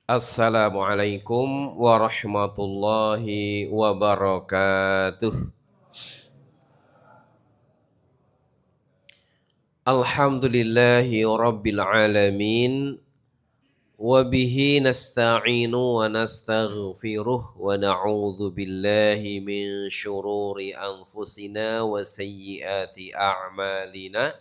Assalamualaikum warahmatullahi wabarakatuh. Alhamdulillahi rabbil alamin. Wa bihi nasta'inu wa nastaghfiruh wa na'udzu billahi min syururi anfusina wa sayyiati a'malina.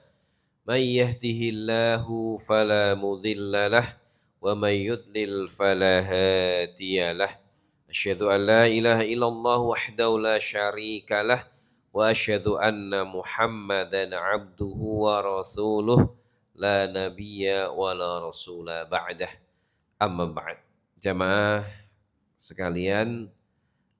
May yahdihillahu fala mudilla lah wa may yudlil fala hadiyalah. Asyhadu an la ilaha illallah wahdahu la syarika lah wa asyhadu anna Muhammadan abduhu wa rasuluh la nabiyya wa la rasula ba'dah. Amma ba'd. Jamaah sekalian,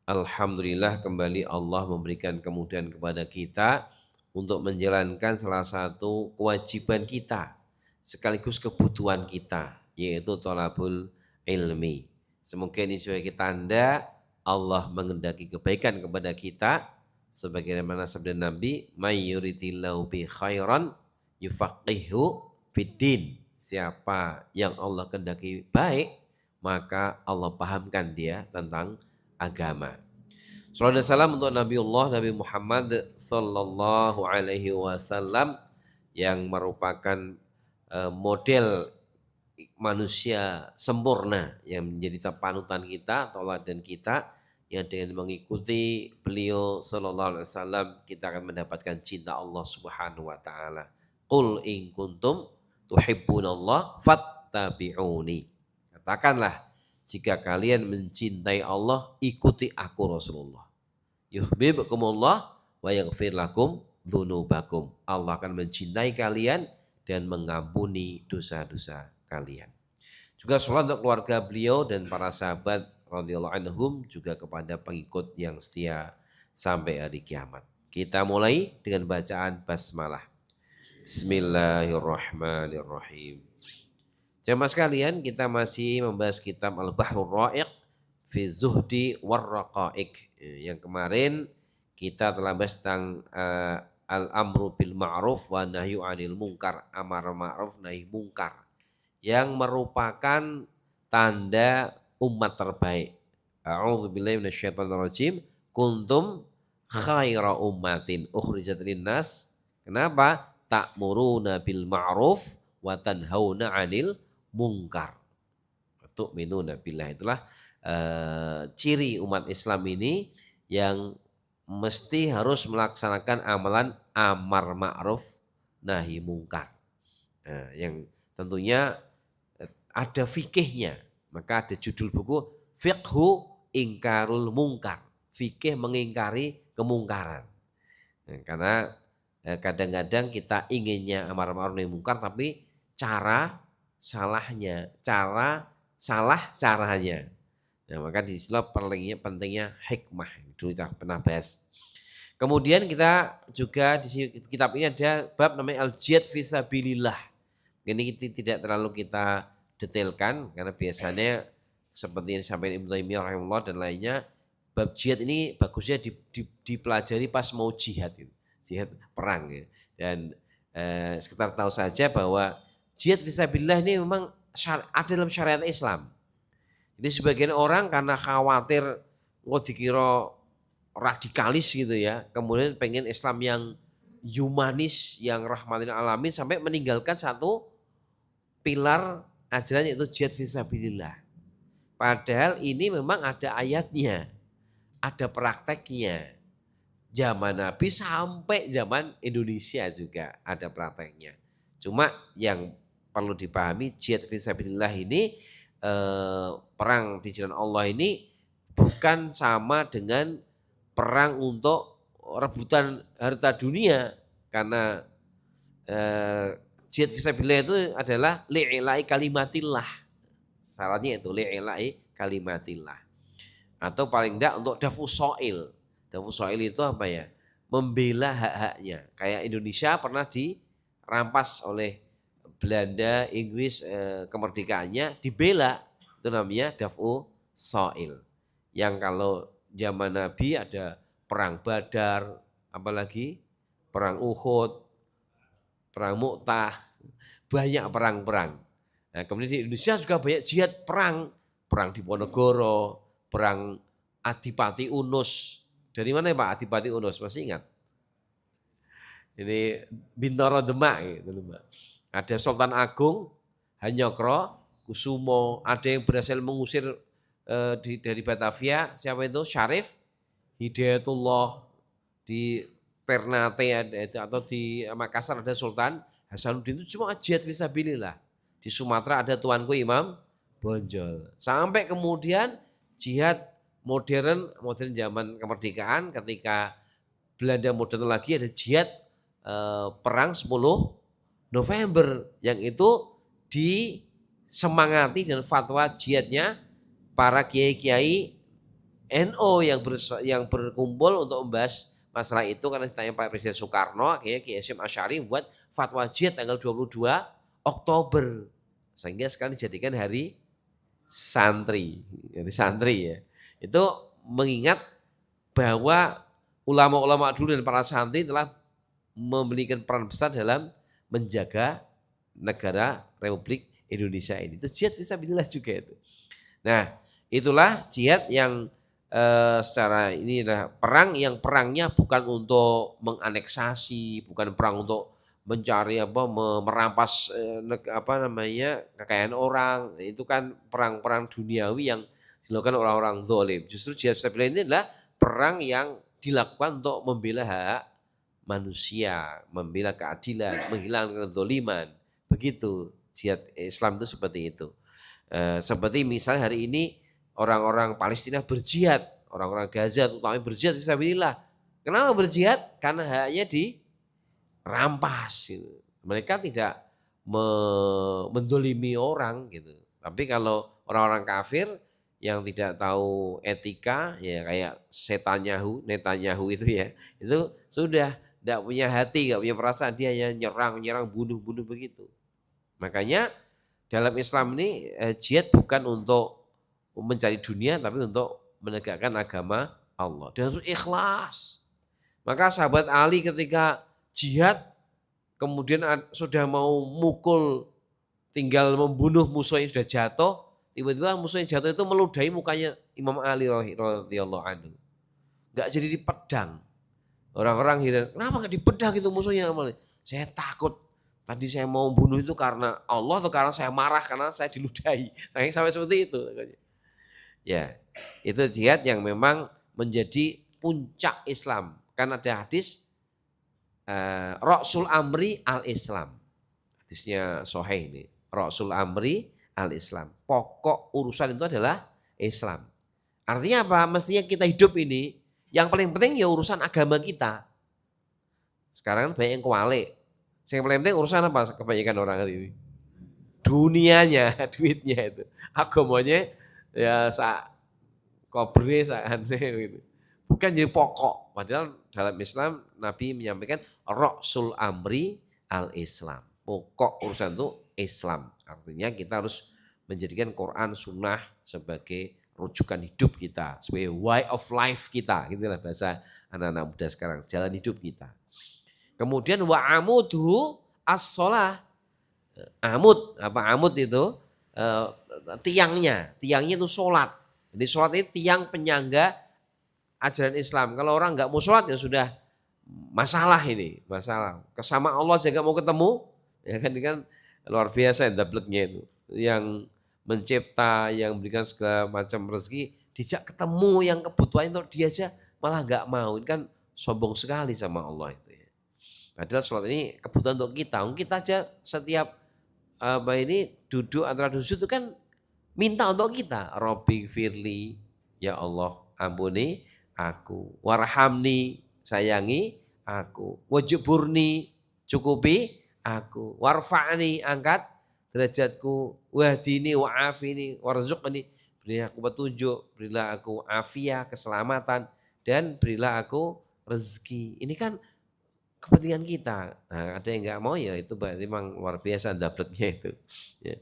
alhamdulillah kembali Allah memberikan kemudahan kepada kita untuk menjalankan salah satu kewajiban kita sekaligus kebutuhan kita, yaitu thalabul ilmi. Semoga ini sebagai tanda Allah mengendaki kebaikan kepada kita sebagaimana sabda Nabi, may yuridillahu bi khairan yufaqihu fiddin. Siapa yang Allah kehendaki baik, maka Allah pahamkan dia tentang agama. Sallallahu alaihi wasallam untuk Nabi Muhammad sallallahu alaihi wasallam yang merupakan model manusia sempurna yang menjadi panutan kita, teladan kita, yang dengan mengikuti beliau sallallahu alaihi wasallam kita akan mendapatkan cinta Allah Subhanahu wa taala. Qul in kuntum tuhibbunallah fattabi'uni. Katakanlah, jika kalian mencintai Allah, ikuti aku Rasulullah. Yuhibbukumullah wa yaghfir lakum dzunubakum. Allah akan mencintai kalian dan mengampuni dosa-dosa kalian. Juga salat untuk keluarga beliau dan para sahabat radhiyallahu anhum, juga kepada pengikut yang setia sampai hari kiamat. Kita mulai dengan bacaan basmalah. Bismillahirrahmanirrahim. Jamaah sekalian, kita masih membahas kitab Al-Bahrul Ra'iq fi Zuhdi Warraqa'iq. Yang kemarin kita telah bahas tentang al-amru bil ma'ruf wa nahyu 'anil munkar, amar ma'ruf nahi munkar, yang merupakan tanda umat terbaik. A'udzubillahi minasyaitonirrajim. Kuntum khaira ummatin ukhrijat linnas. Kenapa? Ta'muruna bil ma'ruf wa tanhauna 'anil munkar. Tu'minuna billah. Itulah ciri umat Islam ini yang mesti harus melaksanakan amalan amar ma'ruf nahi munkar. Yang tentunya ada fikihnya. Maka ada judul buku Fiqhu Ingkarul Munkar. Fikih mengingkari kemungkaran. Karena kadang-kadang kita inginnya amar ma'ruf nahi munkar, tapi cara salahnya, salah caranya. Nah, maka di sini pentingnya hikmah. Dulu kita pernah bahas. Kemudian kita juga di kitab ini ada bab namanya al-jihad fisabilillah. Ini tidak terlalu kita detailkan karena biasanya seperti yang disampaikan Ibnu Taimiyah rahimahullah dan lainnya, bab jihad ini bagusnya dipelajari pas mau jihad, jihad perang ya. Dan sekitar tahu saja bahwa jihad fisabilillah ini memang ada dalam syariat Islam. Jadi sebagian orang karena khawatir dikira radikalis gitu ya, kemudian pengen Islam yang humanis, yang rahmatil alamin, sampai meninggalkan satu pilar ajaran, yaitu jihad fisabilillah. Padahal ini memang ada ayatnya, ada prakteknya. Zaman Nabi sampai zaman Indonesia juga ada prakteknya. Cuma yang perlu dipahami, jihad fisabilillah ini, perang di jalan Allah ini bukan sama dengan perang untuk rebutan harta dunia, karena jihad fisabilillah itu adalah li'ilai kalimatillah. Syaratnya itu li'ilai kalimatillah. Atau paling enggak untuk dafu so'il. Dafu so'il itu apa ya? Membela hak-haknya. Kayak Indonesia pernah dirampas oleh Belanda, Inggris, kemerdekaannya dibela, itu namanya dafu so'il. Yang kalau zaman Nabi ada perang Badar, apalagi perang Uhud, perang Mu'tah, banyak perang-perang. Nah, kemudian di Indonesia juga banyak jihad perang perang Diponegoro, perang Adipati Unus. Dari mana ya Pak Adipati Unus? Masih ingat? Ini Bintoro Demak gitu Mbak. Ada Sultan Agung, Hanyokro, Kusumo, ada yang berhasil mengusir dari Batavia, siapa itu? Syarif, Hidayatullah, di Ternate atau di Makassar ada Sultan Hasanuddin, itu cuma jihad fisabilillah. Di Sumatera ada Tuanku Imam Bonjol. Sampai kemudian jihad modern zaman kemerdekaan ketika Belanda modern lagi ada jihad perang 10 November yang itu disemangati dan fatwa jihadnya para kiai-kiai NU yang berkumpul untuk membahas masalah itu karena ditanya Pak Presiden Soekarno, akhirnya Kiai Hasyim Asy'ari buat fatwa jihad tanggal 22 Oktober. Sehingga sekarang dijadikan hari santri ya. Itu mengingat bahwa ulama-ulama dulu dan para santri telah memberikan peran besar dalam menjaga negara Republik Indonesia ini. Itu jihad fisabilillah juga itu. Nah, itulah jihad yang secara ini adalah perang yang perangnya bukan untuk menganeksasi, bukan perang untuk mencari merampas kekayaan orang. Itu kan perang-perang duniawi yang dilakukan orang-orang zalim. Justru jihad fisabilillah ini adalah perang yang dilakukan untuk membela hak manusia, membela keadilan, menghilangkan kezaliman. Begitu jihad Islam itu seperti itu. Seperti misalnya hari ini orang-orang Palestina berjihad, orang-orang Gaza utamanya berjihad fisabilillah. Kenapa berjihad? Karena haknya dirampas gitu. Mereka tidak mendolimi orang gitu. Tapi kalau orang-orang kafir yang tidak tahu etika ya kayak Netanyahu itu ya, itu sudah tidak punya hati, tidak punya perasaan, dia hanya nyerang, bunuh begitu. Makanya dalam Islam ini jihad bukan untuk mencari dunia tapi untuk menegakkan agama Allah dan harus ikhlas. Maka sahabat Ali ketika jihad kemudian sudah mau mukul tinggal membunuh musuh yang sudah jatuh, tiba-tiba musuh yang jatuh itu meludahi mukanya Imam Ali radhiyallahu anhu. Enggak jadi dipedang. Orang-orang heran, kenapa enggak dipedang itu musuhnya? Saya takut. Tadi saya mau bunuh itu karena Allah atau karena saya marah karena saya diludahi. Sampai seperti itu. Ya, itu jihad yang memang menjadi puncak Islam. Kan ada hadis Rasul Amri al-Islam. Hadisnya sahih ini. Rasul Amri al-Islam. Pokok urusan itu adalah Islam. Artinya apa? Mestinya kita hidup ini yang paling penting ya urusan agama kita. Sekarang banyak yang kewalik. Yang paling penting urusan apa kebanyakan orang hari ini? Dunianya, duitnya itu. Agamanya ya kobre aneh gitu. Bukan jadi pokok. Padahal dalam Islam Nabi menyampaikan Rasul Amri al-Islam. Pokok urusan itu Islam. Artinya kita harus menjadikan Quran Sunnah sebagai rujukan hidup kita. Sebagai way of life kita. Itulah bahasa anak-anak muda sekarang. Jalan hidup kita. Kemudian wa amudu as-shalah. Amud itu tiangnya itu sholat. Jadi sholat itu tiang penyangga ajaran Islam. Kalau orang nggak mau sholat ya sudah masalah. Kesama Allah juga mau ketemu, ya kan luar biasa dableknya itu. Yang mencipta, yang memberikan segala macam rezeki, dijak ketemu yang kebutuhan untuk dia aja malah nggak mau. Ini kan sombong sekali sama Allah itu ya. Padahal sholat ini kebutuhan untuk kita. Kita aja setiap duduk antara sujud itu kan minta untuk kita. Robbi firli, ya Allah ampuni aku. Warhamni, sayangi aku. Wajuburni, cukupi aku. Warfa'ni, angkat derajatku. Wahdini wa'afini warzuqni. Berilah aku petunjuk, berilah aku afiah, keselamatan. Dan berilah aku rezeki. Ini kan kepentingan kita. Nah, ada yang nggak mau ya itu berarti memang luar biasa dapatnya itu. Ya.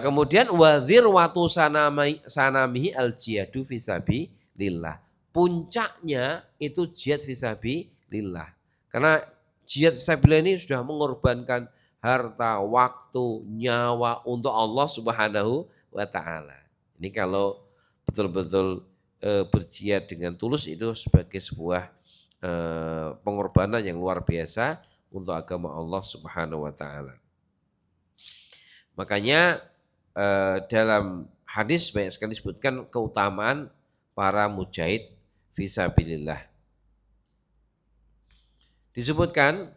Kemudian wazir watu sanamihi al jihadu fisabilillah. Puncaknya itu jihad fisabilillah. Karena jihad fisabilillah ini sudah mengorbankan harta, waktu, nyawa untuk Allah Subhanahu wa ta'ala. Ini kalau betul-betul berjihad dengan tulus itu sebagai sebuah pengorbanan yang luar biasa untuk agama Allah Subhanahu wa taala. Makanya dalam hadis banyak sekali disebutkan keutamaan para mujahid fisabilillah. Disebutkan,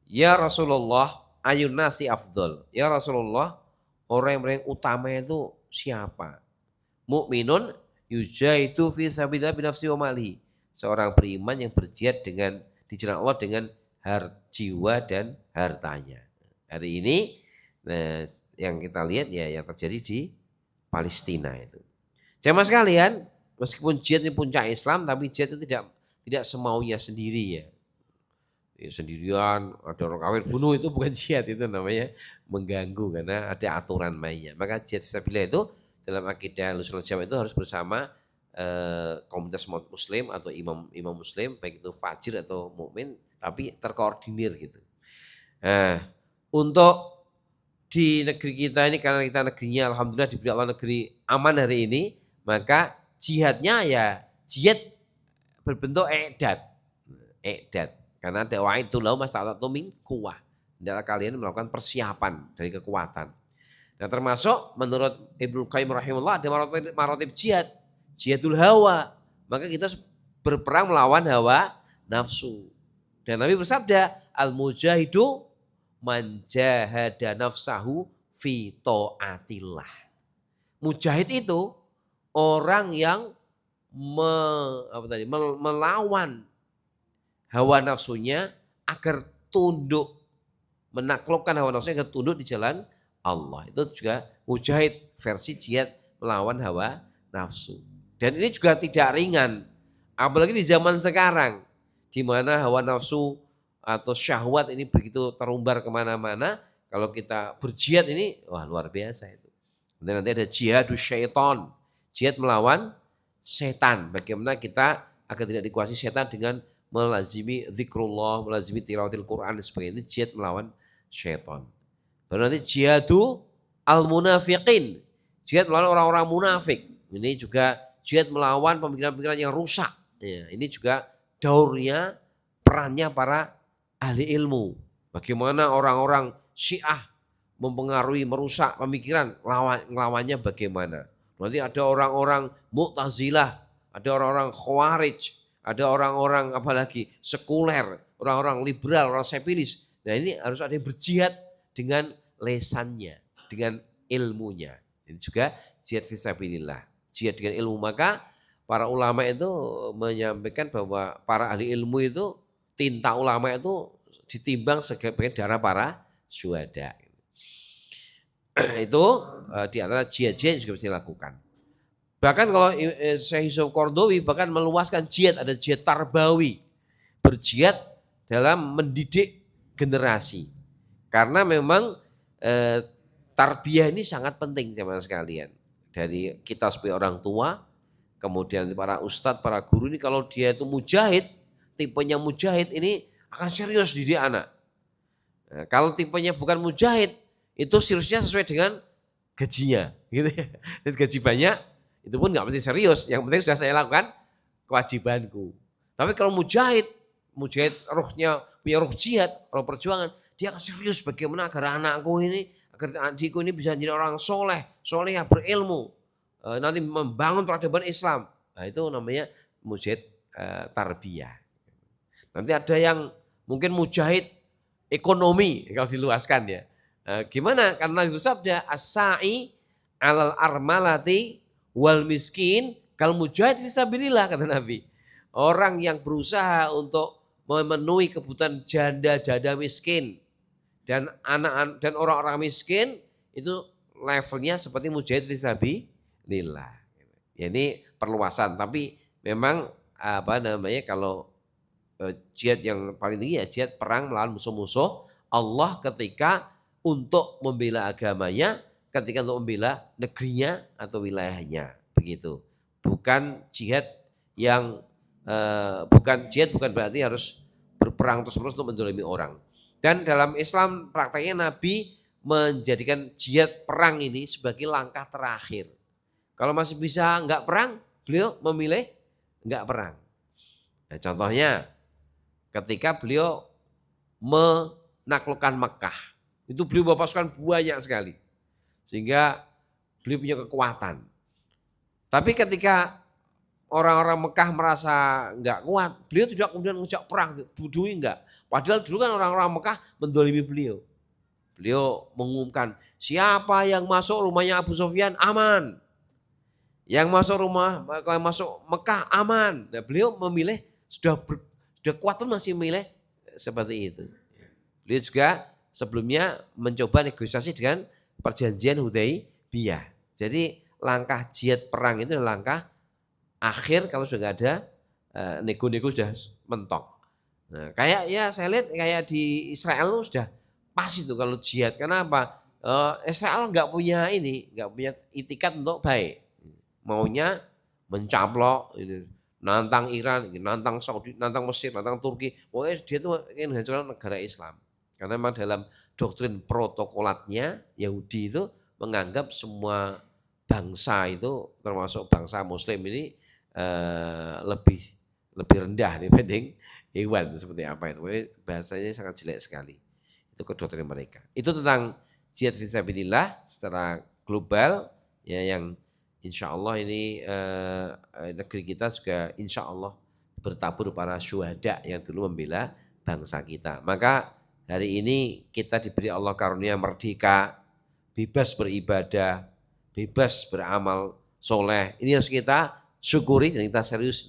ya Rasulullah ayun nasi afdol. Ya Rasulullah, orang yang paling utama itu siapa? Mukminun yujahidu fisabilillah binafsi wa malihi. Seorang beriman yang berjihad dengan di jalan Allah dengan jiwa dan hartanya. Hari ini yang kita lihat ya yang terjadi di Palestina itu. Jamaah sekalian, meskipun jihad ini puncak Islam, tapi jihad itu tidak semaunya sendiri ya. Sendirian, ada orang kafir bunuh, itu bukan jihad, itu namanya mengganggu karena ada aturan mainnya. Maka jihad fisabilillah itu dalam akidah Ahlussunnah wal Jamaah itu harus bersama komunitas muslim atau imam muslim, baik itu fajir atau mukmin, tapi terkoordinir gitu. Nah, untuk di negeri kita ini, karena kita negerinya alhamdulillah diberi Allah negeri aman hari ini, maka jihadnya ya jihad berbentuk i'dad. Karena ada wa'idu lahum mastata'tum min quwwah. Hendaklah kalian melakukan persiapan dari kekuatan. Nah, termasuk menurut Ibnu Qayyim rahimahullah ada maratib jihad, jihadul hawa. Maka kita berperang melawan hawa nafsu. Dan Nabi bersabda, al-mujahidu man jahada nafsahu fi ta'atillah. Mujahid itu orang yang melawan hawa nafsunya agar tunduk, menaklukkan hawa nafsunya agar tunduk di jalan Allah. Itu juga mujahid versi jihad melawan hawa nafsu. Dan ini juga tidak ringan, apalagi di zaman sekarang, di mana hawa nafsu atau syahwat ini begitu terumbar kemana-mana. Kalau kita berjihad ini, wah luar biasa itu. Dan nanti ada jihadus syaiton, jihad melawan setan. Bagaimana kita agar tidak dikuasai setan dengan melazimi zikrullah, melazimi tilawatil Quran dan sebagainya. Ini jihad melawan syaitan. Baru nanti jihadu al-munafiqin, jihad melawan orang-orang munafik. Ini juga jihad melawan pemikiran-pemikiran yang rusak. Ya, ini juga daurnya, perannya para ahli ilmu. Bagaimana orang-orang Syiah mempengaruhi, merusak pemikiran, lawannya bagaimana. Nanti ada orang-orang Mu'tazilah, ada orang-orang Khawarij, ada orang-orang apalagi sekuler, orang-orang liberal, orang sepilis. Nah ini harus ada yang berjihad dengan lesannya, dengan ilmunya. Ini juga jihad fisabilillah, jihad dengan ilmu. Maka para ulama itu menyampaikan bahwa para ahli ilmu itu, tinta ulama itu ditimbang sebagai darah para syuhada. Itu di antara jihad-jihad yang juga bisa dilakukan. Bahkan kalau Syekh Yusuf Qaradawi bahkan meluaskan jihad, ada jihad tarbawi, berjihad dalam mendidik generasi. Karena memang tarbiyah ini sangat penting teman-teman sekalian. Dari kita sebagai orang tua, kemudian para ustadz, para guru ini kalau dia itu mujahid, tipenya mujahid ini akan serius didik anak. Nah, kalau tipenya bukan mujahid, itu seriusnya sesuai dengan gajinya, gitu ya. Dan gaji banyak, itu pun nggak mesti serius. Yang penting sudah saya lakukan kewajibanku. Tapi kalau mujahid ruhnya punya ruh jihad, ruh perjuangan, dia akan serius bagaimana agar anakku ini, agar adikku ini bisa jadi orang soleh yang berilmu, nanti membangun peradaban Islam. Nah itu namanya mujahid tarbiyah. Nanti ada yang mungkin mujahid ekonomi kalau diluaskan ya. Gimana? Karena Nabi bersabda as-sa'i alal armalati wal miskin kal mujahid fisabilillah, kata Nabi. Orang yang berusaha untuk memenuhi kebutuhan janda-janda miskin dan anak-anak dan orang-orang miskin itu levelnya seperti mujahid fisabilillah. Ya, ini perluasan, tapi memang kalau jihad yang paling tinggi ya jihad perang melawan musuh-musuh Allah ketika untuk membela agamanya, ketika untuk membela negerinya atau wilayahnya, begitu. Bukan jihad yang bukan berarti harus berperang terus-menerus untuk menzalimi orang. Dan dalam Islam prakteknya Nabi menjadikan jihad perang ini sebagai langkah terakhir. Kalau masih bisa enggak perang, beliau memilih enggak perang. Nah, contohnya ketika beliau menaklukkan Mekah, itu beliau bawa pasukan banyak sekali. Sehingga beliau punya kekuatan. Tapi ketika orang-orang Mekah merasa enggak kuat, beliau tidak kemudian ngejak perang, budui enggak. Padahal dulu kan orang-orang Mekah mendolimi beliau. Beliau mengumumkan, siapa yang masuk rumahnya Abu Sufyan aman. Yang masuk Mekah aman. Nah, beliau memilih sudah kuat pun masih memilih seperti itu. Beliau juga sebelumnya mencoba negosiasi dengan perjanjian Hudaybiyah. Jadi langkah jihad perang itu adalah langkah akhir kalau sudah nggak ada nego-nego sudah mentok. Nah, kayak ya saya lihat kayak di Israel itu sudah pas itu kalau jihad. Kenapa? Israel nggak punya itikat untuk baik. Maunya mencaplok, nantang Iran, nantang Saudi, nantang Mesir, nantang Turki. Pokoknya dia itu ingin menghancurkan negara Islam. Karena memang dalam doktrin protokolatnya Yahudi itu menganggap semua bangsa itu termasuk bangsa Muslim ini lebih rendah dibanding hewan seperti apa itu. Bahasanya sangat jelek sekali. Itu kedoktrin mereka. Itu tentang jihad fisabilillah secara global ya yang insya Allah ini negeri kita juga insya Allah bertabur para syuhada yang dulu membela bangsa kita. Maka hari ini kita diberi Allah karunia merdeka, bebas beribadah, bebas beramal soleh. Ini harus kita syukuri dan kita serius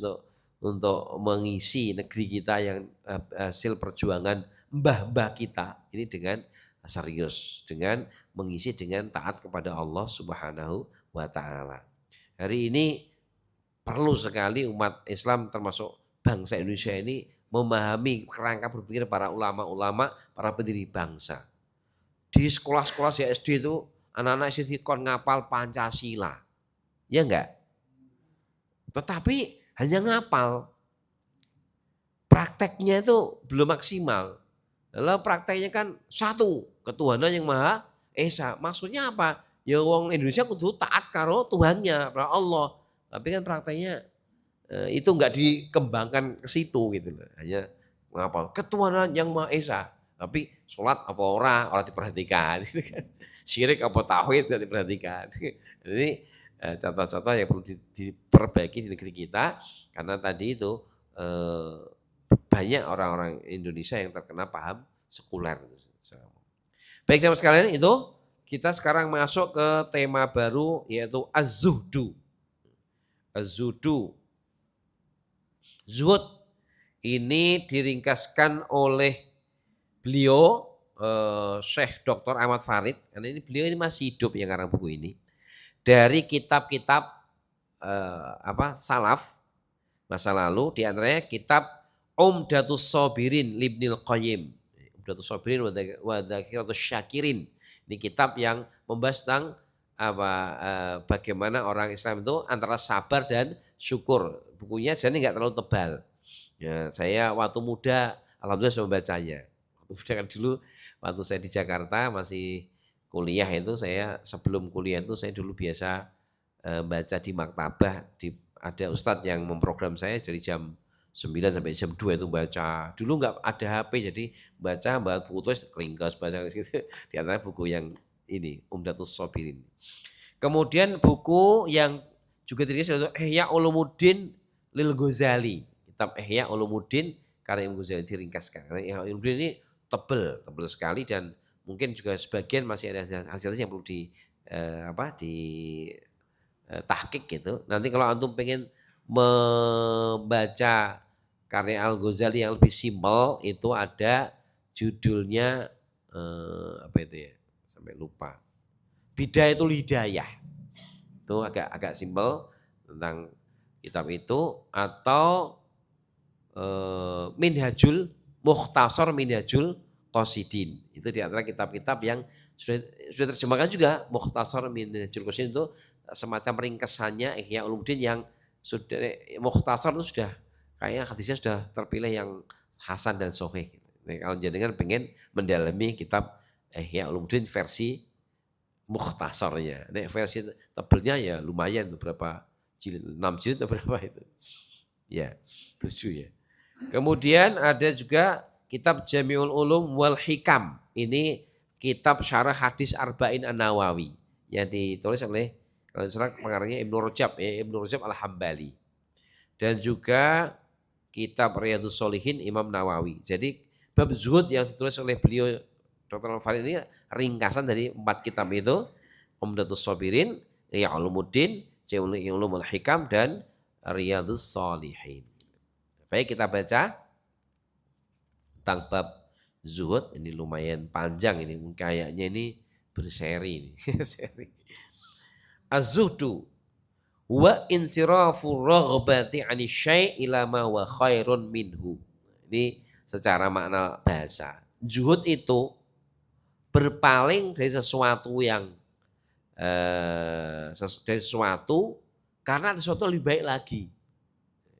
untuk mengisi negeri kita yang hasil perjuangan mbah-mbah kita ini dengan serius, dengan mengisi dengan taat kepada Allah Subhanahu wa ta'ala. Hari ini perlu sekali umat Islam termasuk bangsa Indonesia ini memahami kerangka berpikir para ulama-ulama, para pendiri bangsa. Di sekolah-sekolah di SD itu anak-anak SD kon ngapal Pancasila. Ya enggak? Tetapi hanya ngapal. Prakteknya itu belum maksimal. Lalu prakteknya kan satu, ketuhanan yang Maha Esa. Maksudnya apa? Ya wong Indonesia kudu taat karo Tuhannya, karo Allah. Tapi kan prakteknya itu enggak dikembangkan ke situ gitu loh. Hanya ngapal ketuhanan yang Maha Esa. Tapi sholat apa ora diperhatikan gitu kan. Syirik apa tauhid tidak diperhatikan. Jadi contoh-contoh yang perlu diperbaiki di negeri kita karena tadi itu banyak orang-orang Indonesia yang terkena paham sekuler. Baik teman sekalian itu kita sekarang masuk ke tema baru yaitu az-zuhdu. Az-zuhdu. Zuhud ini diringkaskan oleh beliau Syekh Dr. Ahmad Farid. Karena ini beliau ini masih hidup yang ngarang buku ini. Dari kitab-kitab salaf masa lalu di antaranya kitab Umdatus Shabirin Libnil Qayyim. Umdatus Shabirin wa Dzakiratus Syakirin. Ini kitab yang membahas tentang bagaimana orang Islam itu antara sabar dan syukur. Bukunya jadi enggak terlalu tebal. Ya, saya waktu muda alhamdulillah sudah membacanya. Waktu muda kan dulu waktu saya di Jakarta masih kuliah itu saya sebelum kuliah itu saya dulu biasa baca di maktabah ada ustadz yang memprogram saya dari jam 9 sampai jam 2 itu baca. Dulu enggak ada HP jadi baca buku tulis keringkas baca gitu. Di antara buku yang ini Umdatus Shabirin. Kemudian buku yang juga dirilis yaitu Ihya Ulumuddin Lil Ghazali. Kitab Ihya Ulumuddin karya Imam Ghazali diringkaskan. Karena Ihya Ulumuddin ini tebal sekali dan mungkin juga sebagian masih ada hasilnya yang perlu tahqiq gitu. Nanti kalau antum pengen membaca karya Al-Ghazali yang lebih simpel itu ada judulnya sampai lupa. Bidayatul Hidayah. Itu agak simpel tentang kitab itu atau Minhajul Mukhtasar Minhajul Qasidin. Itu di antara kitab-kitab yang sudah terjemahkan juga. Mukhtasar Minhajul Qasidin itu semacam ringkesannya Ihya Ulumuddin yang sudah mukhtasar itu sudah kayaknya hadisnya sudah terpilih yang hasan dan sahih. Nah, kalau jenengan pengen mendalami kitab Ihya Ulumuddin versi mukhtasarnya. Nek versi tebelnya ya lumayan tuh berapa jilid, 6 jilid atau berapa itu. Ya, 7 ya. Kemudian ada juga kitab Jami'ul Ulum wal Hikam. Ini kitab syarah hadis Arba'in An-Nawawi yang ditulis oleh kalau salah pengarangnya Ibnu Rajab ya, Ibnu Rajab Al-Hambali. Dan juga kitab Riyadhus Shalihin Imam Nawawi. Jadi bab zuhud yang ditulis oleh beliau Dr. Al-Farid ini ringkasan dari 4 kitab itu, Umdatus Shabirin, Ihya Ulumuddin, Jami'ul Ulum wal Hikam dan Riyadhus Shalihin. Baik, kita baca tentang bab zuhud. Ini lumayan panjang ini, kayaknya ini berseri ini. Seri. Az-zuhdu wa insirafu raghbati 'ani syai' ila ma wa khairun minhu. Ini secara makna bahasa. Zuhud itu berpaling dari sesuatu yang dari sesuatu karena ada sesuatu lebih baik lagi.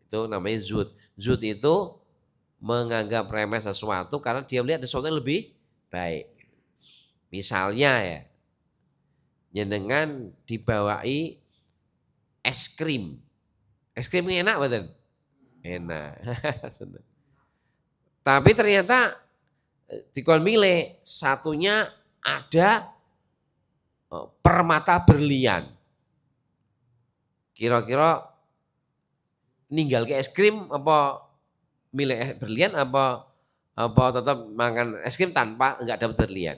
Itu namanya zuhud. Zuhud itu menganggap remeh sesuatu karena dia melihat ada sesuatu yang lebih baik. Misalnya ya, jenengan dibawai es krim. Es krim ini enak betul? Enak. Tapi ternyata dikon milih satunya ada permata berlian. Kira-kira ninggal ke es krim apa milih berlian apa tetap makan es krim tanpa enggak dapat berlian.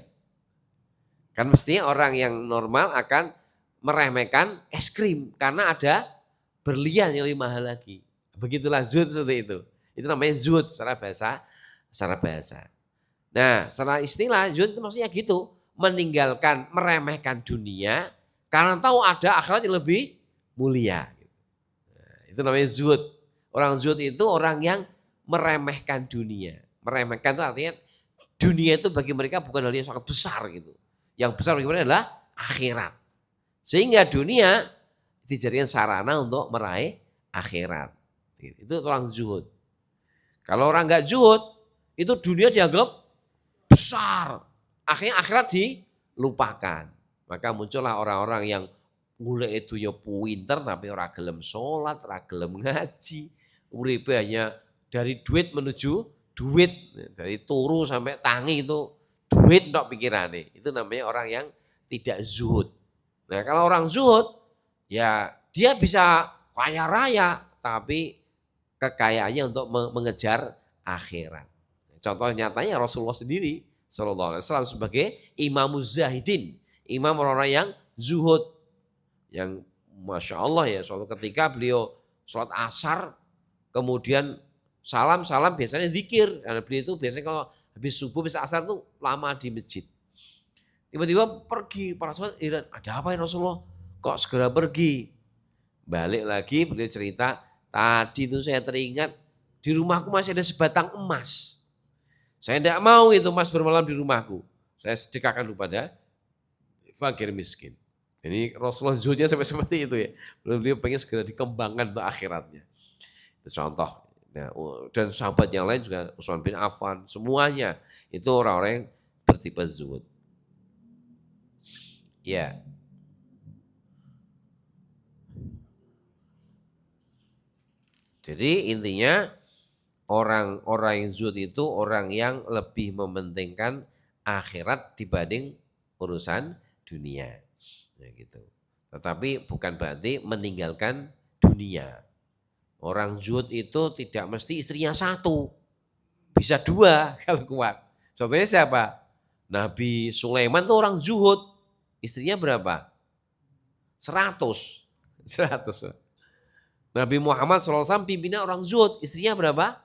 Kan mestinya orang yang normal akan meremehkan es krim karena ada berlian yang lebih mahal lagi. Begitulah zuhud seperti itu. Itu namanya zuhud secara bahasa. Nah, secara istilah zuhud itu maksudnya gitu, meninggalkan, meremehkan dunia karena tahu ada akhirat yang lebih mulia. Nah, itu namanya zuhud. Orang zuhud itu orang yang meremehkan dunia. Meremehkan itu artinya dunia itu bagi mereka bukan hal yang sangat besar gitu. Yang besar bagi mereka adalah akhirat. Sehingga dunia dijadikan sarana untuk meraih akhirat. Itu orang zuhud. Kalau orang enggak zuhud, itu dunia dianggap besar. Akhirnya akhirat dilupakan. Maka muncullah orang-orang yang mulai itu ya pinter tapi ora gelem sholat, ora gelem ngaji. Uripe hanya dari duit menuju duit. Dari turu sampai tangi itu duit untuk pikirannya. Itu namanya orang yang tidak zuhud. Nah kalau orang zuhud, ya dia bisa kaya raya, tapi kekayaannya untuk mengejar akhirat. Contoh nyatanya Rasulullah sendiri Sallallahu Alaihi Wasallam sebagai imamuz zahidin, imam orang-orang yang zuhud, yang Masya Allah ya suatu ketika beliau sholat asar, kemudian salam biasanya zikir, karena beliau itu biasanya kalau habis subuh, habis asar tuh lama di masjid. Tiba-tiba pergi, para sahabat ada apa ya Rasulullah? Kok segera pergi? Balik lagi beliau cerita, tadi itu saya teringat di rumahku masih ada sebatang emas. Saya tidak mau itu emas bermalam di rumahku. Saya sedekahkan kepada fakir miskin. Ini Rasulullah zuhudnya sampai seperti itu ya. Beliau pengen segera dikembangkan untuk akhiratnya. Itu contoh. Nah, dan sahabat yang lain juga Utsman bin Affan, semuanya itu orang-orang yang bertipe zuhud. Ya. Jadi intinya orang-orang yang zuhud itu orang yang lebih mementingkan akhirat dibanding urusan dunia. Nah, gitu. Tetapi bukan berarti meninggalkan dunia. Orang zuhud itu tidak mesti istrinya satu. Bisa dua kalau kuat. Contohnya siapa? Nabi Sulaiman itu orang zuhud. Istrinya berapa? 100. Nabi Muhammad SAW pimpinnya orang zuhud. Istrinya berapa?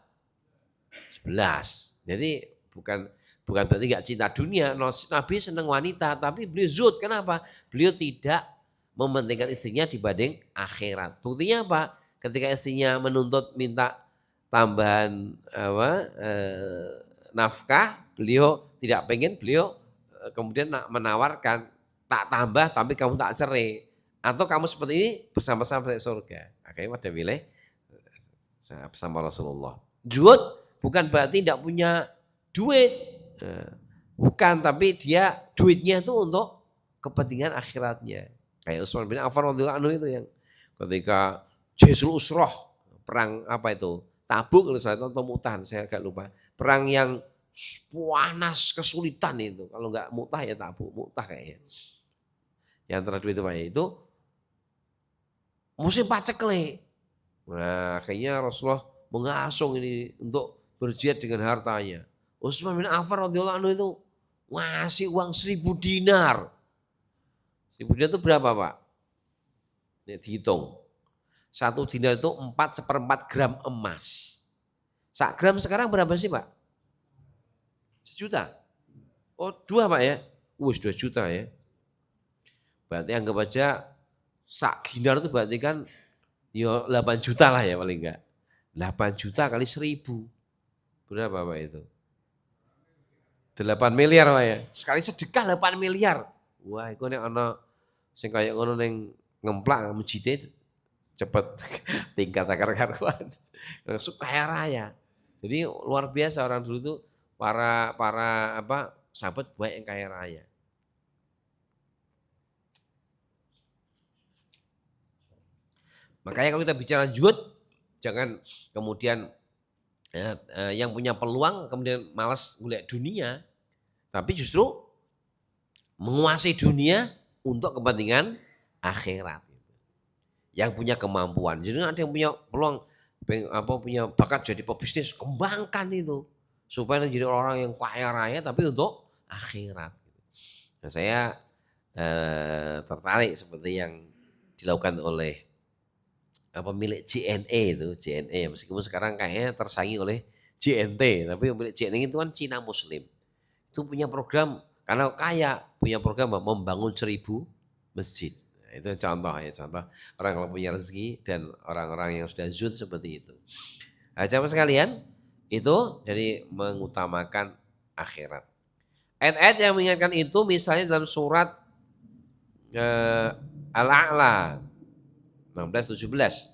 11. Jadi bukan berarti gak cinta dunia. Nabi senang wanita, tapi beliau zuhud. Kenapa? Beliau tidak mementingkan istrinya dibanding akhirat. Buktinya apa? Ketika istrinya menuntut minta tambahan nafkah, beliau tidak pengen, beliau kemudian menawarkan tak tambah tapi kamu tak cerai. Atau kamu seperti ini bersama-sama di surga. Akhirnya pada pilih bersama Rasulullah. Zuhud bukan berarti tidak punya duit. Bukan, tapi dia duitnya itu untuk kepentingan akhiratnya. Kayak Utsman bin Affan radhiyallahu anhu itu yang ketika Jaisul Usroh, perang apa itu? Tabuk kalau saya atau Mu'tah, saya agak lupa. Perang yang panas kesulitan itu. Kalau enggak Mu'tah ya Tabuk, Mu'tah kayaknya. Yang antara dua itu Pak ya, itu musim paceklik. Nah, akhirnya Rasulullah mengasung ini untuk berjihad dengan hartanya. Utsman bin Affan radhiyallahu anhu itu ngasih uang 1.000 dinar. 1.000 dinar itu berapa Pak? Ini dihitung. 1 dinar itu 4/4 gram emas. 1 gram sekarang berapa sih Pak? 1 juta. Oh 2 Pak ya? 2 juta ya. Berarti anggap aja 1 dinar itu berarti kan ya 8 juta lah ya paling enggak. 8 juta kali 1.000. Berapa Pak itu? 8 miliar Pak ya. Sekali sedekah 8 miliar. Wah, itu nek ana sing kaya ngono ning ngemplak masjid cepet tingkat akar karuan. Langsung kaya raya. Jadi luar biasa orang dulu itu para para apa sahabat banyak yang kaya raya. Makanya kalau kita bicara zuhud jangan kemudian yang punya peluang kemudian malas golek dunia, tapi justru menguasai dunia untuk kepentingan akhirat. Yang punya kemampuan. Jadi ada yang punya peluang punya bakat jadi pebisnis, kembangkan itu supaya menjadi orang yang kaya raya tapi untuk akhirat. Nah, saya tertarik seperti yang dilakukan oleh pemilik JNE itu, JNE meskipun sekarang kayaknya tersaingi oleh JNT, tapi pemilik JNE itu kan Cina Muslim. Itu punya program karena kaya, punya program membangun 1.000 masjid. Nah, itu contoh ya, contoh orang kalau punya rezeki dan orang-orang yang sudah zuhud seperti itu. Nah, jamaah sekalian, itu jadi mengutamakan akhirat. Ayat-ayat yang mengingatkan itu misalnya dalam surat Al-A'la 16-17.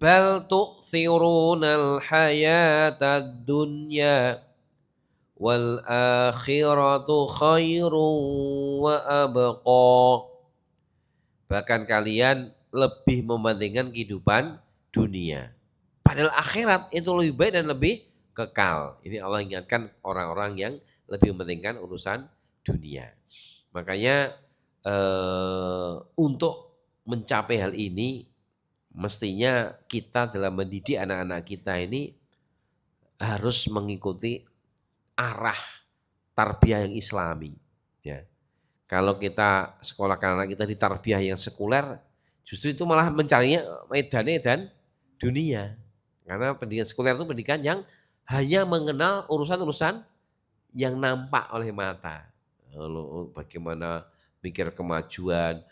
Bal tu'thirunal hayatad dunya wal akhiratu khairun wa abqa. Bahkan kalian lebih mementingkan kehidupan dunia. Padahal akhirat itu lebih baik dan lebih kekal. Ini Allah ingatkan orang-orang yang lebih mementingkan urusan dunia. Makanya untuk mencapai hal ini mestinya kita dalam mendidik anak-anak kita ini harus mengikuti arah tarbiyah yang islami. Ya. Kalau kita sekolahkan anak kita di tarbiyah yang sekuler, justru itu malah mencarinya medannya dan dunia. Karena pendidikan sekuler itu pendidikan yang hanya mengenal urusan-urusan yang nampak oleh mata. Lalu bagaimana mikir kemajuan,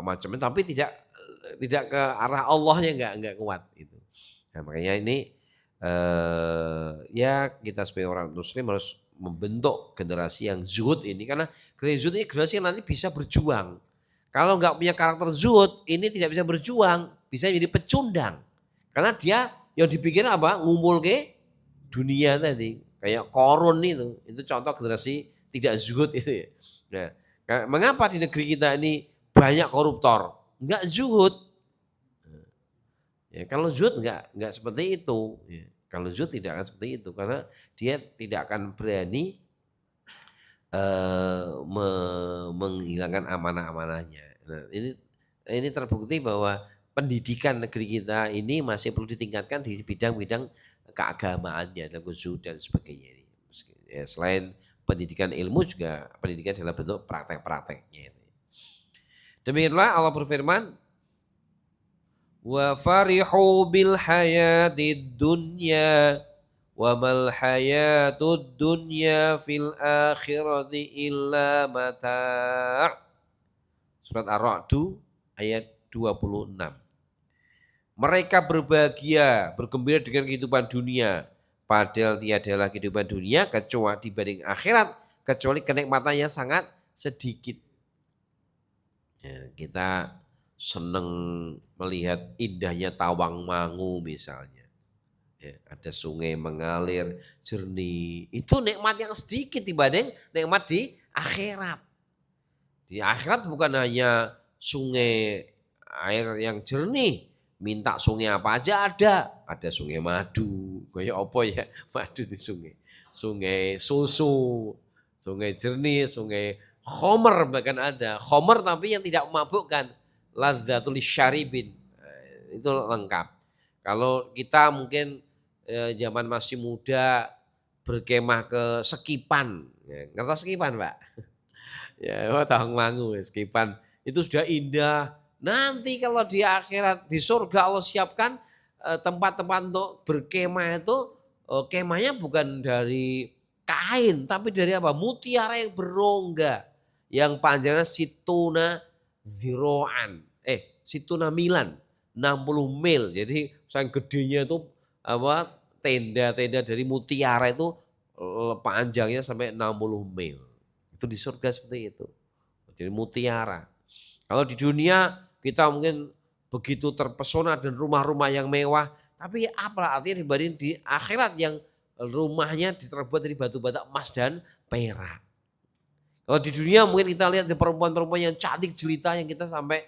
macamnya, tapi tidak ke arah Allahnya enggak kuat itu. Nah, makanya ini ya kita sebagai orang muslim harus membentuk generasi yang zuhud ini karena generasi zuhud ini generasi yang nanti bisa berjuang. Kalau nggak punya karakter zuhud ini tidak bisa berjuang, bisa jadi pecundang. Karena dia yang dipikir apa? Ngumpul ke dunia tadi. Kayak Korun itu contoh generasi tidak zuhud itu ya. Nah, mengapa di negeri kita ini banyak koruptor? Enggak zuhud. Ya, kalau zuhud enggak seperti itu. Ya. Kalau zuhud tidak akan seperti itu karena dia tidak akan berani menghilangkan amanah-amanahnya. Nah, ini terbukti bahwa pendidikan negeri kita ini masih perlu ditingkatkan di bidang-bidang keagamaannya dan zuhud dan sebagainya. Ya, selain pendidikan ilmu juga pendidikan dalam bentuk praktek-prakteknya. Demikianlah Allah berfirman, wa farihu bil hayatid dunya wa mal hayatud dunya fil akhirati illa mata'. Surat Ar-Ra'd ayat 26. Mereka berbahagia, bergembira dengan kehidupan dunia, padahal tiadalah kehidupan dunia kecuali dibanding akhirat, kecuali kenikmatannya sangat sedikit. Ya, kita senang melihat indahnya Tawangmangu misalnya. Ya, ada sungai mengalir jernih. Itu nikmat yang sedikit dibanding nikmat di akhirat. Di akhirat bukan hanya sungai air yang jernih, minta sungai apa aja ada. Ada sungai madu, kayak apa ya? Madu di sungai. Sungai susu, sungai jernih, sungai khomer bahkan ada. Khomer tapi yang tidak memabukkan. Ladzatul syaribin. Itu lengkap. Kalau kita mungkin zaman masih muda berkemah ke Sekipan, ya, ngerti Sekipan, Pak? Ya, oh, Tawangmangu, Sekipan itu sudah indah. Nanti kalau di akhirat di surga Allah siapkan tempat-tempat untuk berkemah itu kemahnya bukan dari kain tapi dari apa? Mutiara yang berongga yang panjangnya situna ziroan. Situna milan 60 mil. Jadi saking gedenya itu apa tenda-tenda dari mutiara itu panjangnya sampai 60 mil. Itu di surga seperti itu. Jadi mutiara. Kalau di dunia kita mungkin begitu terpesona dan rumah-rumah yang mewah, tapi apa artinya dibanding di akhirat yang rumahnya terbuat dari batu bata emas dan perak. Kalau di dunia mungkin kita lihat di perempuan-perempuan yang cantik jelita yang kita sampai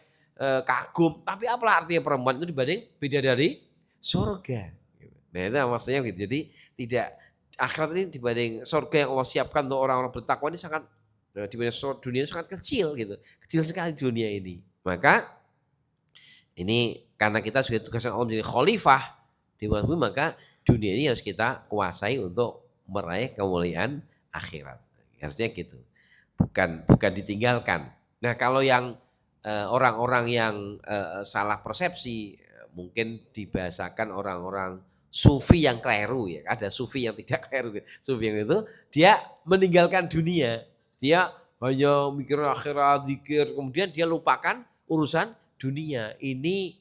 kagum, tapi apa artinya perempuan itu dibanding beda dari surga. Nah itu maksudnya gitu. Jadi tidak akhirat ini dibanding surga yang Allah siapkan untuk orang-orang bertakwa ini sangat dibanding dunia sangat kecil gitu. Kecil sekali dunia ini. Maka ini karena kita juga tugasnya Allah menjadi khalifah di bumi, maka dunia ini harus kita kuasai untuk meraih kemuliaan akhirat. Harusnya gitu. Bukan ditinggalkan. Nah, kalau yang orang-orang yang salah persepsi mungkin dibahasakan orang-orang sufi yang keliru ya. Ada sufi yang tidak keliru. Sufi yang itu dia meninggalkan dunia. Dia hanya mikir akhirat, zikir, kemudian dia lupakan urusan dunia. Ini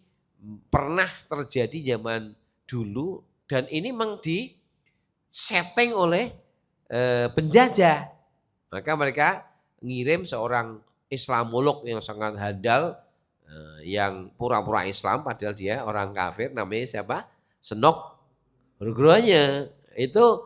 pernah terjadi zaman dulu dan ini memang disetting oleh penjajah. Maka mereka ngirim seorang Islamolog yang sangat handal yang pura-pura Islam padahal dia orang kafir, namanya siapa? Senok Nugrohonya. Itu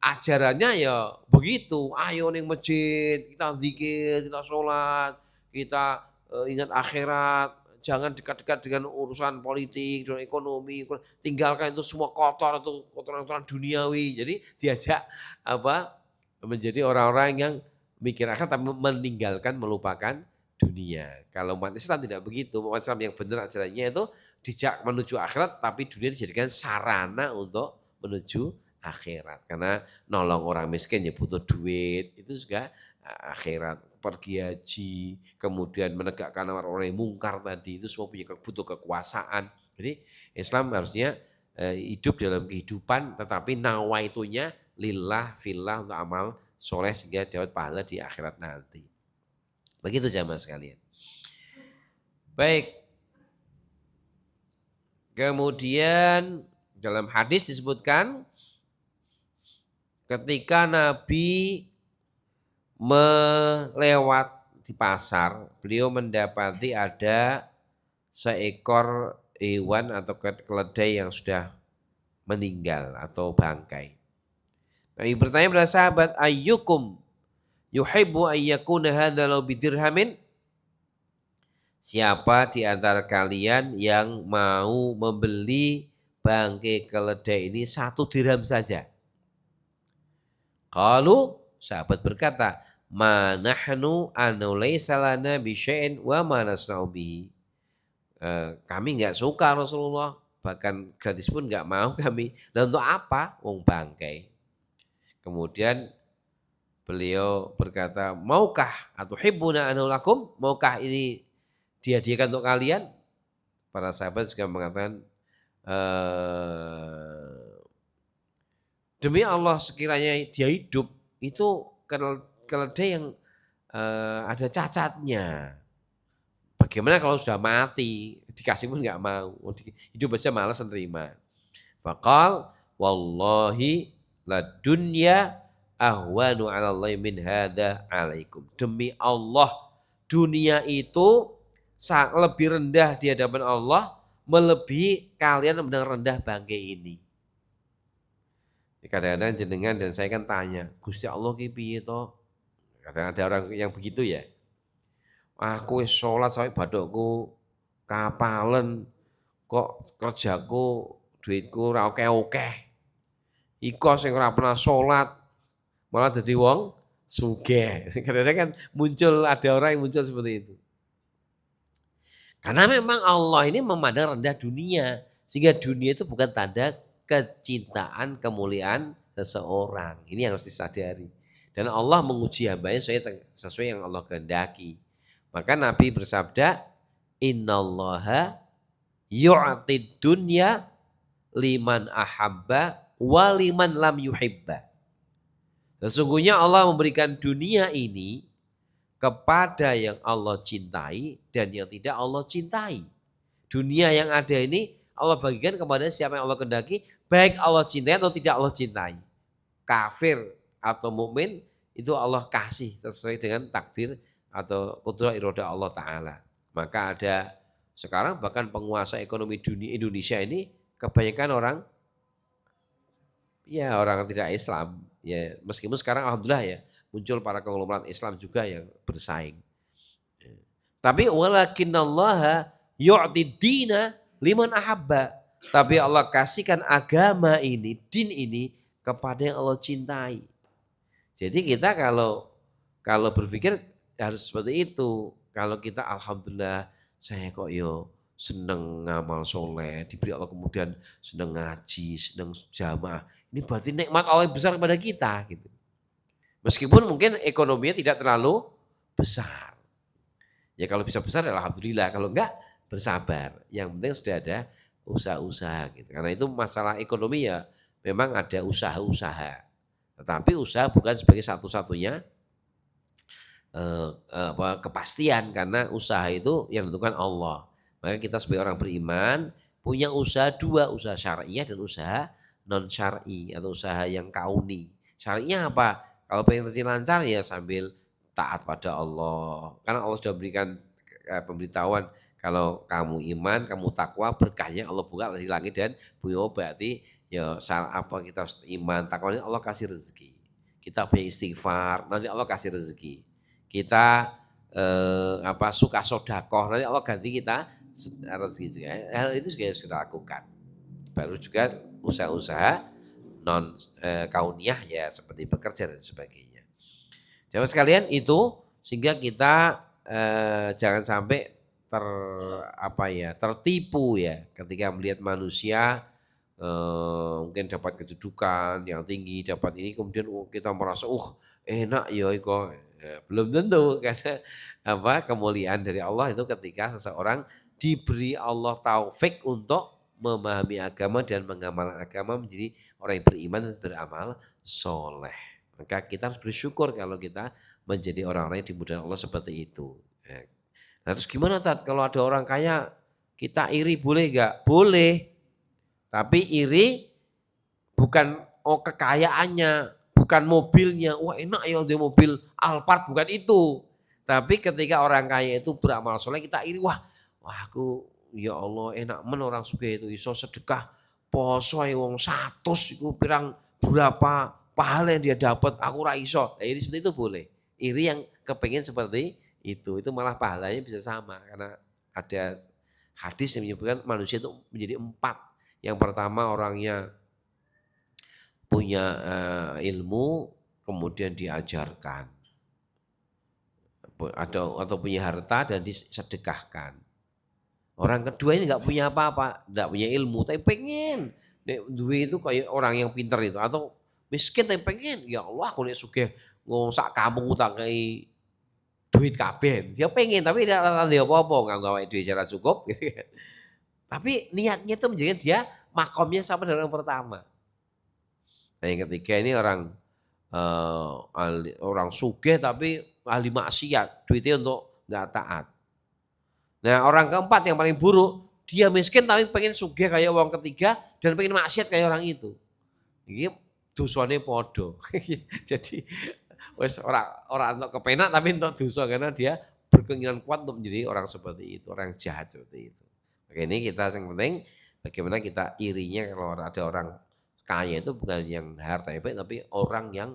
ajarannya ya begitu, ayo ning masjid, kita zikir, kita sholat, kita ingat akhirat, jangan dekat-dekat dengan urusan politik, dengan ekonomi, tinggalkan itu semua kotor, itu kotoran-kotoran duniawi. Jadi diajak apa menjadi orang-orang yang mikir akhirat tapi meninggalkan, melupakan dunia. Kalau umat Islam tidak begitu, umat Islam yang benar ajarannya itu dijak menuju akhirat tapi dunia dijadikan sarana untuk menuju akhirat. Karena nolong orang miskin ya butuh duit, itu juga akhirat. Pergi haji, kemudian menegakkan orang-orang yang mungkar tadi, itu semua butuh kekuasaan. Jadi Islam harusnya hidup dalam kehidupan tetapi nawaitunya lillah fillah untuk amal soleh sehingga dapat pahala di akhirat nanti. Begitu jamaah sekalian. Baik. Kemudian dalam hadis disebutkan ketika Nabi melewat di pasar, beliau mendapati ada seekor hewan atau keledai yang sudah meninggal atau bangkai. Nabi bertanya pada sahabat, ayyukum yuhibbu ayyakuna hadza law bidirhamin? Siapa di antara kalian yang mau membeli bangkai keledai ini 1 dirham saja? Qalu, sahabat berkata, ma nahnu anu laisa lana bi syai'in wa ma nasna'u bihi. Kami enggak suka Rasulullah, bahkan gratis pun enggak mau kami. Dan untuk apa? Wong bangkai. Kemudian beliau berkata, maukah atau hibbuna anu lakum? Maukah ini dihadiahkan untuk kalian? Para sahabat juga mengatakan, demi Allah sekiranya dia hidup itu keledai yang ada cacatnya. Bagaimana kalau sudah mati? Dikasih pun enggak mau. Hidup aja malas menerima. Faqal wallahi la dunya ahwanu 'ala Allah min hadza 'alaikum. Demi Allah, dunia itu lebih rendah di hadapan Allah melebihi kalian memandang rendah bangkai ini. Kadang-kadang jenengan dan saya kan tanya, Gusti Allah ki piye to? Kadang ada orang yang begitu ya. Aku wis sholat sampai badokku kapalen, kok kerjaku duitku ora akeh-akeh. Iko sing ora pernah sholat malah jadi wong sugih. Kadang-kadang kan muncul ada orang yang muncul seperti itu. Karena memang Allah ini memandang rendah dunia. Sehingga dunia itu bukan tanda kecintaan, kemuliaan seseorang. Ini yang harus disadari. Dan Allah menguji hambanya sesuai yang Allah kehendaki. Maka Nabi bersabda, Innallaha yu'tid dunya liman ahabba wa liman lam yuhibba. Sesungguhnya Allah memberikan dunia ini kepada yang Allah cintai dan yang tidak Allah cintai. Dunia yang ada ini Allah bagikan kepada siapa yang Allah kehendaki, baik Allah cintai atau tidak Allah cintai. Kafir atau mukmin itu Allah kasih sesuai dengan takdir atau kudrah iroda Allah Ta'ala. Maka ada sekarang bahkan penguasa ekonomi dunia Indonesia ini kebanyakan orang tidak Islam. Ya, meskipun sekarang alhamdulillah ya muncul para konglomerat Islam juga yang bersaing. Tapi walakinallaha yu'ti dina liman ahabba. Tapi Allah kasihkan agama ini, din ini kepada yang Allah cintai. Jadi kita kalau berpikir harus seperti itu. Kalau kita alhamdulillah saya kok seneng ngamal soleh, diberi Allah kemudian seneng ngaji, seneng jamaah. Ini berarti nikmat Allah yang besar kepada kita gitu. Meskipun mungkin ekonominya tidak terlalu besar. Ya kalau bisa besar alhamdulillah, kalau enggak bersabar. Yang penting sudah ada usaha-usaha gitu. Karena itu masalah ekonomi ya memang ada usaha-usaha. Tetapi usaha bukan sebagai satu-satunya kepastian karena usaha itu yang menentukan Allah. Maka kita sebagai orang beriman punya usaha dua, usaha syariah dan usaha non syar'i atau usaha yang kauni. Syariahnya apa? Kalau pengen rezeki lancar ya sambil taat pada Allah. Karena Allah sudah berikan pemberitahuan kalau kamu iman, kamu takwa, berkahnya Allah buka dari langit dan bumi. Berarti ya apa kita harus iman, takwa ini Allah kasih rezeki. Kita punya istighfar, nanti Allah kasih rezeki. Kita suka sodakoh, nanti Allah ganti kita rezeki juga. Hal itu juga harus kita lakukan. Baru juga usaha-usaha non kauniyah ya seperti bekerja dan sebagainya. Jamaah sekalian itu sehingga kita jangan sampai tertipu ya ketika melihat manusia mungkin dapat kedudukan yang tinggi, dapat ini kemudian kita merasa enak ya iko. Belum tentu karena kemuliaan dari Allah itu ketika seseorang diberi Allah taufik untuk memahami agama dan mengamalkan agama menjadi orang yang beriman dan beramal soleh. Maka kita harus bersyukur kalau kita menjadi orang-orang yang dimudahkan Allah seperti itu. Nah terus gimana Tat kalau ada orang kaya kita iri boleh gak? Boleh. Tapi iri bukan kekayaannya, bukan mobilnya. Wah enak ya dia mobil Alphard, bukan itu. Tapi ketika orang kaya itu beramal soleh kita iri, wah aku ya Allah enak men orang sugih itu iso sedekah poso wong 100 iku pirang berapa pahala yang dia dapat aku ra iso. Nah, iri seperti itu boleh. Iri yang kepengen seperti itu malah pahalanya bisa sama karena ada hadis yang menyebutkan manusia itu menjadi 4. Yang pertama orangnya punya ilmu kemudian diajarkan atau punya harta dan disedekahkan. Orang kedua ini nggak punya apa-apa, nggak punya ilmu, tapi pengen. Duit itu kayak orang yang pintar itu atau miskin tapi pengen. Ya Allah, aku nek sugih sak kampung tak kei duit kabeh. Dia pengen tapi tidak ada apa-apa, nggak gawe duit secara cukup gitu kan. Tapi niatnya itu menjadikan dia makomnya sama dengan orang pertama. Nah yang ketiga ini orang sugih tapi ahli maksiat, duitnya untuk nggak taat. Nah orang keempat yang paling buruk, dia miskin tapi pengen sugih kayak orang ketiga dan pengen maksiat kayak orang itu. Ini dosane podo. Jadi wes orang untuk kepenak tapi untuk dosa karena dia berkeinginan kuat untuk menjadi orang seperti itu, orang jahat seperti itu. Oke ini kita yang penting bagaimana kita irinya kalau ada orang kaya itu bukan yang harta baik, tapi orang yang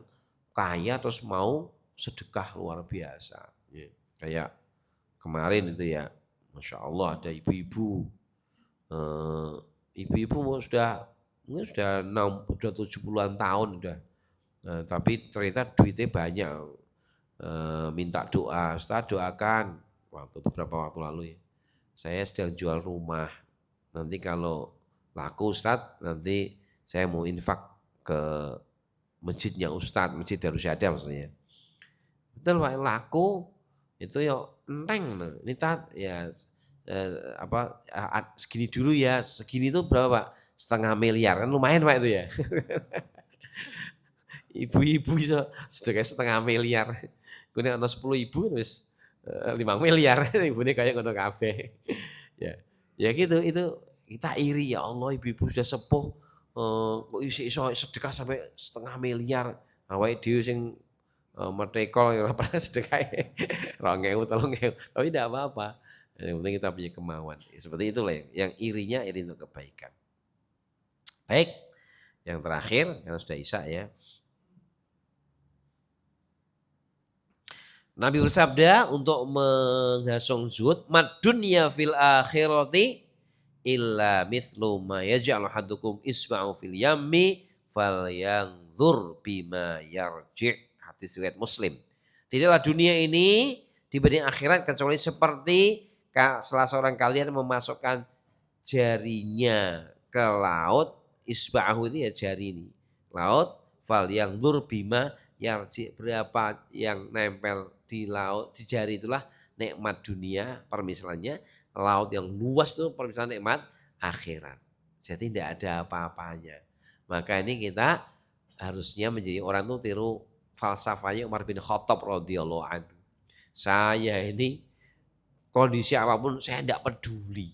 kaya terus mau sedekah luar biasa. Ya. Kayak kemarin itu ya, Masya Allah ada ibu-ibu, ibu-ibu mungkin sudah 70-an tahun udah. Tapi ternyata duitnya banyak. Minta doa, Ustaz doakan. Beberapa waktu lalu ya. Saya sedang jual rumah. Nanti kalau laku Ustaz, nanti saya mau infak ke masjidnya Ustaz, Masjid Darussalam maksudnya. Betul Pak, laku itu ya enteng. Ini ya segini dulu ya, segini itu berapa Pak? 500 000 kan lumayan Pak itu ya. Ibu-ibu bisa sedekah 500 000. Gue ana 10.000 wis 5 miliar. Ibune kayak ngono kabeh. Ya. Ya gitu, itu kita iri ya Allah ibu-ibu sudah sepuh kok iso sedekah sampai 500 000. Awake dhewe sing merdeka ya ora pernah sedekah 2.000, 3.000. Tapi tidak apa-apa. Yang penting kita punya kemauan. Seperti itulah yang irinya iri untuk kebaikan. Baik, yang terakhir karena sudah isya ya. Nabi bersabda untuk menghasung zuhud, mad dunya fil akhirati illa mithlu ma yaj'al hadukum isma'u fil yammi falyanzur bima yarji'. Hadis riwayat Muslim. Tidaklah dunia ini dibanding akhirat kecuali seperti salah seorang kalian memasukkan jarinya ke laut, isba'ahu itu ya jari ini. Laut falyanzur bima yarji', berapa yang nempel di laut, di jari itulah nikmat dunia permisalannya, laut yang luas itu permisalan nikmat akhirat. Jadi tidak ada apa-apanya. Maka ini kita harusnya menjadi orang tuh tiru falsafahnya Umar bin Khattab radhiyallahu anhu. Saya ini kondisi apapun saya tidak peduli.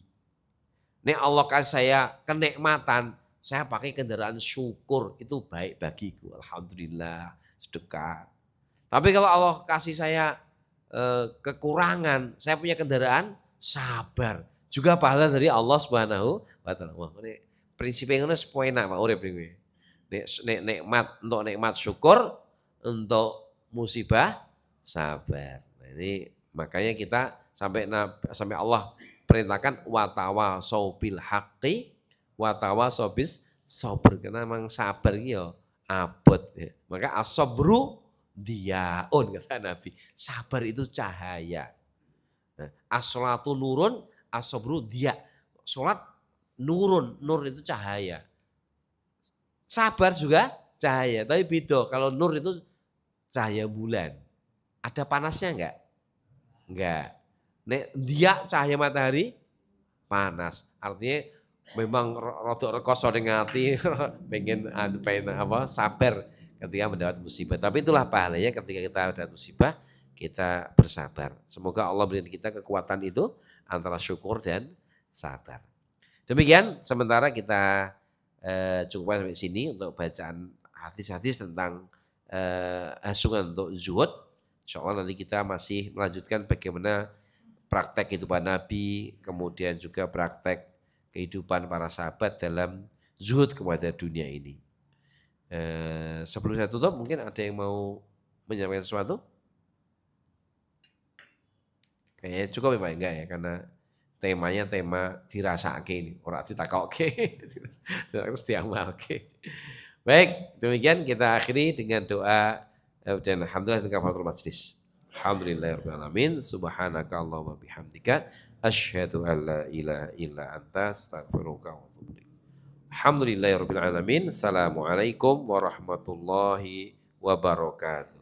Nek Allah kasih saya kenikmatan, saya pakai kendaraan syukur, itu baik bagiku. Alhamdulillah, sedekah. Tapi kalau Allah kasih saya kekurangan, saya punya kendaraan, sabar. Juga pahala dari Allah Subhanahu wa taala. Wah, ini prinsipnya ngono enak Pak urip niku. Nek nikmat untuk nikmat syukur, untuk musibah sabar. Nah, ini makanya kita sampai Allah perintahkan watawasau bil haqqi watawasau bis sabr. Karena memang sabar iki ya abot ya. Maka as-sabru diaun kata Nabi. Sabar itu cahaya. Nah, as-sholatu nurun, as-sabru dia. Sholat nurun, nur itu cahaya. Sabar juga cahaya, tapi beda. Kalau nur itu cahaya bulan. Ada panasnya enggak? Enggak. Nek dia cahaya matahari panas. Artinya memang rodok rekoso ning ati pengen sabar ketika mendapat musibah. Tapi itulah pahalanya ketika kita mendapat musibah, kita bersabar. Semoga Allah berikan kita kekuatan itu antara syukur dan sabar. Demikian sementara kita cukup sampai sini untuk bacaan hadis-hadis tentang hasungan untuk zuhud. Insyaallah nanti kita masih melanjutkan bagaimana praktek kehidupan Nabi, kemudian juga praktek kehidupan para sahabat dalam zuhud kepada dunia ini. Sebelum saya tutup, mungkin ada yang mau menyampaikan sesuatu? Kayaknya cukup ya Pak, enggak ya, karena temanya tema dirasake ini, orang ditakoke, terus diamalke. Baik, demikian kita akhiri dengan doa dan alhamdulillah dengan kafaratul majlis. Alhamdulillahirabbil alamin, subhanaka Allahumma bihamdika asyhadu an la ilaha illa anta astaghfiruka wa atubu ilaik. Alhamdulillahirabbil alamin. Assalamualaikum warahmatullahi wabarakatuh.